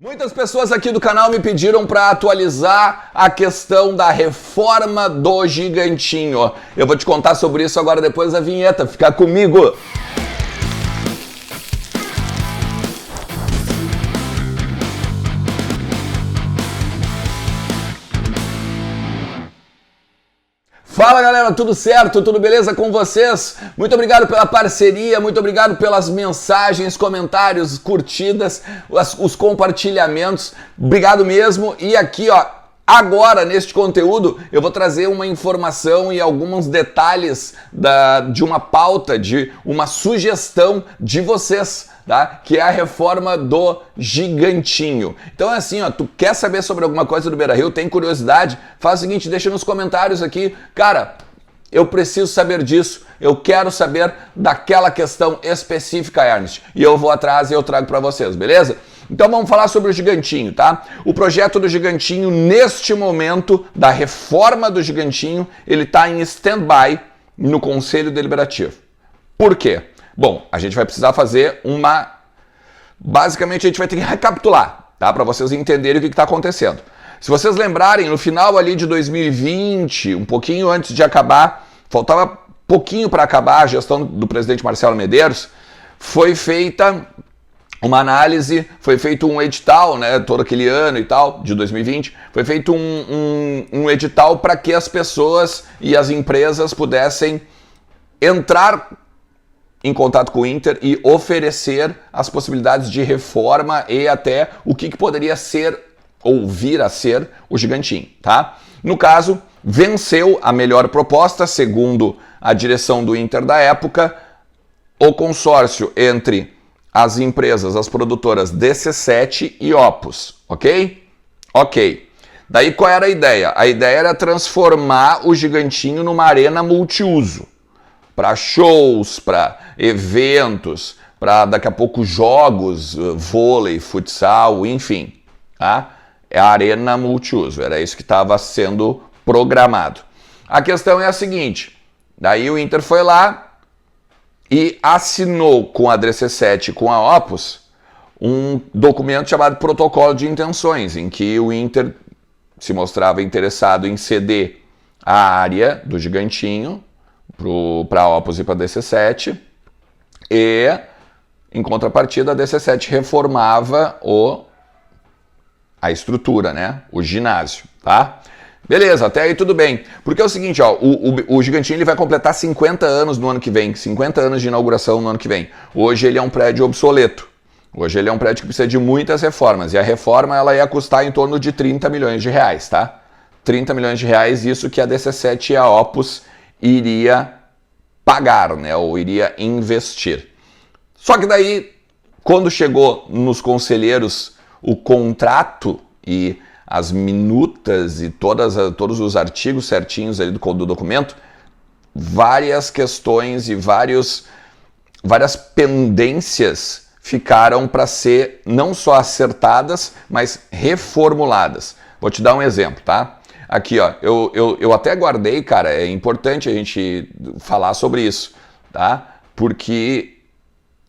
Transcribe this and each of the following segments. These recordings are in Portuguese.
Muitas pessoas aqui do canal me pediram para atualizar a questão da reforma do Gigantinho. Eu vou te contar sobre isso agora depois da vinheta. Fica comigo! Fala galera, tudo certo? Tudo beleza com vocês? Muito obrigado pela parceria, muito obrigado pelas mensagens, comentários, curtidas, os compartilhamentos. Obrigado mesmo. E aqui, ó, agora neste conteúdo eu vou trazer uma informação e alguns detalhes de uma pauta, de uma sugestão de vocês, tá? Que é a reforma do Gigantinho. Então é assim, ó, tu quer saber sobre alguma coisa do Beira-Rio, tem curiosidade? Faz o seguinte, deixa nos comentários aqui. Cara, eu preciso saber disso, eu quero saber daquela questão específica, Ernest. E eu vou atrás e eu trago para vocês, beleza? Então vamos falar sobre o Gigantinho, tá? O projeto do Gigantinho, neste momento, da reforma do Gigantinho, ele está em stand-by no Conselho Deliberativo. Por quê? Bom, a gente vai precisar fazer uma... Basicamente, a gente vai ter que recapitular, tá? Para vocês entenderem o que está acontecendo. Se vocês lembrarem, no final ali de 2020, um pouquinho antes de acabar, faltava pouquinho para acabar a gestão do presidente Marcelo Medeiros, foi feita uma análise, foi feito um edital, né, todo aquele ano e tal, de 2020, foi feito um edital para que as pessoas e as empresas pudessem entrar em contato com o Inter e oferecer as possibilidades de reforma e até o que poderia ser ou vir a ser o Gigantinho, tá? No caso, venceu a melhor proposta, segundo a direção do Inter da época, o consórcio entre as empresas, as produtoras DC7 e Opus, ok? Ok. Daí qual era a ideia? A ideia era transformar o Gigantinho numa arena multiuso, para shows, para eventos, para daqui a pouco jogos, vôlei, futsal, enfim, tá? É a arena multiuso, era isso que estava sendo programado. A questão é a seguinte, daí o Inter foi lá e assinou com a DC7 e com a Opus um documento chamado Protocolo de Intenções, em que o Inter se mostrava interessado em ceder a área do Gigantinho para a Opus e para a DC7 e, em contrapartida, a DC7 reformava a estrutura, né? O ginásio, tá? Beleza, até aí tudo bem. Porque é o seguinte, ó, o Gigantinho ele vai completar 50 anos no ano que vem, 50 anos de inauguração no ano que vem. Hoje ele é um prédio obsoleto. Hoje ele é um prédio que precisa de muitas reformas. E a reforma ela ia custar em torno de 30 milhões de reais, tá? 30 milhões de reais, isso que a DC7 e a Opus iria pagar, né? Ou iria investir. Só que daí, quando chegou nos conselheiros o contrato e as minutas e todos os artigos certinhos ali do documento, várias questões e várias pendências ficaram para ser não só acertadas, mas reformuladas. Vou te dar um exemplo, tá? Aqui, ó, eu até guardei, cara, é importante a gente falar sobre isso, tá? Porque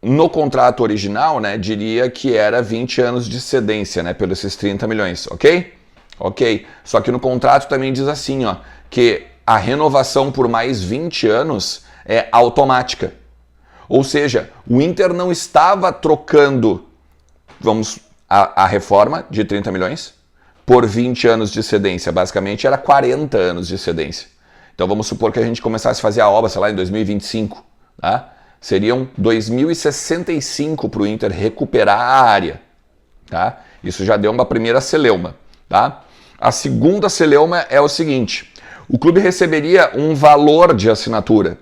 no contrato original, né, diria que era 20 anos de cedência, né, pelos esses 30 milhões, ok? Ok. Só que no contrato também diz assim, ó, que a renovação por mais 20 anos é automática. Ou seja, o Inter não estava trocando, a reforma de 30 milhões por 20 anos de cedência. Basicamente era 40 anos de cedência. Então vamos supor que a gente começasse a fazer a obra, sei lá, em 2025, tá? Seriam 2065 para o Inter recuperar a área, tá? Isso já deu uma primeira celeuma, tá? A segunda celeuma é o seguinte, o clube receberia um valor de assinatura,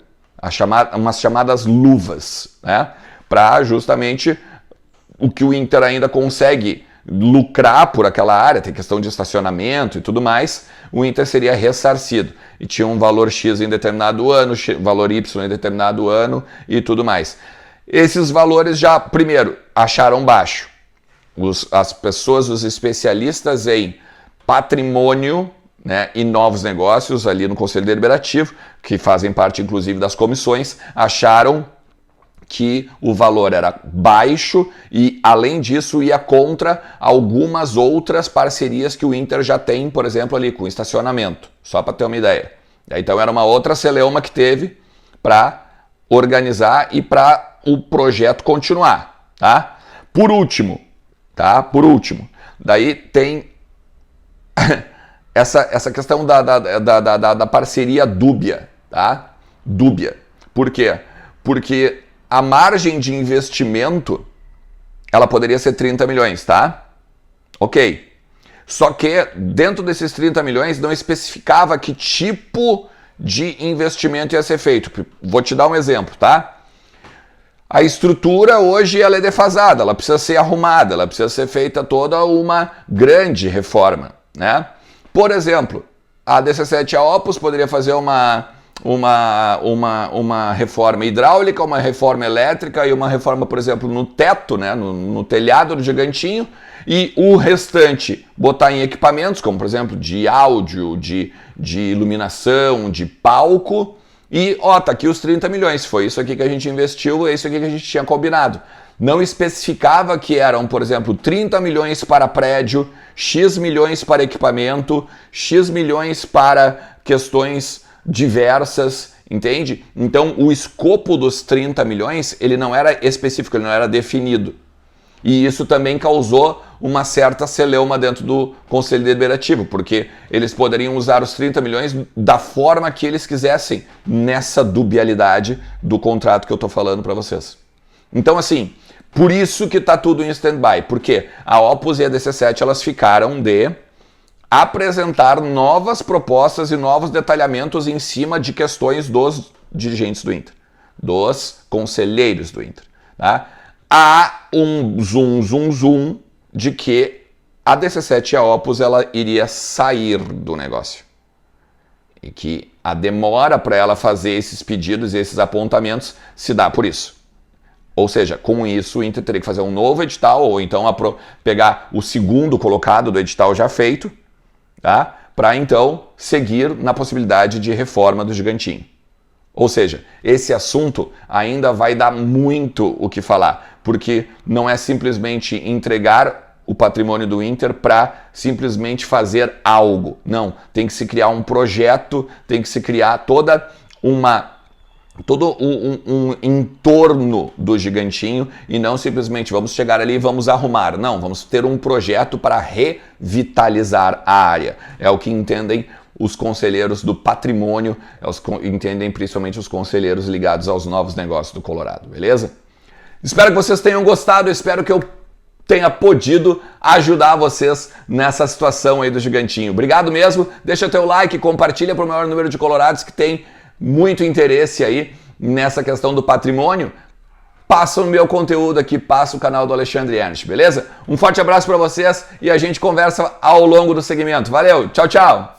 umas chamadas luvas, né? Para justamente o que o Inter ainda consegue lucrar por aquela área, tem questão de estacionamento e tudo mais, o Inter seria ressarcido. E tinha um valor X em determinado ano, valor Y em determinado ano e tudo mais. Esses valores já, primeiro, acharam baixo. As pessoas, os especialistas em patrimônio, né, e novos negócios ali no Conselho Deliberativo, que fazem parte inclusive das comissões, acharam que o valor era baixo e, além disso, ia contra algumas outras parcerias que o Inter já tem, por exemplo, ali com estacionamento, só para ter uma ideia. Então era uma outra celeuma que teve para organizar e para o projeto continuar, tá? Por último, daí tem essa questão da parceria dúbia, tá? Dúbia. Por quê? Porque a margem de investimento, ela poderia ser 30 milhões, tá? Ok. Só que dentro desses 30 milhões não especificava que tipo de investimento ia ser feito. Vou te dar um exemplo, tá? A estrutura hoje ela é defasada, ela precisa ser arrumada, ela precisa ser feita toda uma grande reforma, né? Por exemplo, a DC7 a Opus poderia fazer uma reforma hidráulica, uma reforma elétrica e uma reforma, por exemplo, no teto, né, no telhado do Gigantinho, e o restante botar em equipamentos, como por exemplo de áudio, de iluminação, de palco, e tá aqui os 30 milhões, foi isso aqui que a gente investiu, é isso aqui que a gente tinha combinado. Não especificava que eram, por exemplo, 30 milhões para prédio, X milhões para equipamento, X milhões para questões diversas, entende? Então o escopo dos 30 milhões, ele não era específico, ele não era definido. E isso também causou uma certa celeuma dentro do Conselho Deliberativo, porque eles poderiam usar os 30 milhões da forma que eles quisessem nessa dubialidade do contrato que eu estou falando para vocês. Então assim, por isso que está tudo em stand-by, porque a Opus e a DC7 elas ficaram de apresentar novas propostas e novos detalhamentos em cima de questões dos dirigentes do Inter, dos conselheiros do Inter. Tá? Há um zoom de que a DC7 e a Opus ela iria sair do negócio. E que a demora para ela fazer esses pedidos e esses apontamentos se dá por isso. Ou seja, com isso o Inter teria que fazer um novo edital ou então pegar o segundo colocado do edital já feito, tá? Para então seguir na possibilidade de reforma do Gigantinho. Ou seja, esse assunto ainda vai dar muito o que falar, porque não é simplesmente entregar o patrimônio do Inter para simplesmente fazer algo. Não, tem que se criar um projeto, tem que se criar todo um entorno do Gigantinho e não simplesmente vamos chegar ali e vamos arrumar. Não, vamos ter um projeto para revitalizar a área. É o que entendem os conselheiros do patrimônio, entendem principalmente os conselheiros ligados aos novos negócios do Colorado, beleza? Espero que vocês tenham gostado, espero que eu tenha podido ajudar vocês nessa situação aí do Gigantinho. Obrigado mesmo, deixa o teu like, compartilha para o maior número de colorados que tem muito interesse aí nessa questão do patrimônio. Passa o meu conteúdo aqui, passa o canal do Alexandre Ernst, beleza? Um forte abraço para vocês e a gente conversa ao longo do segmento. Valeu, tchau, tchau!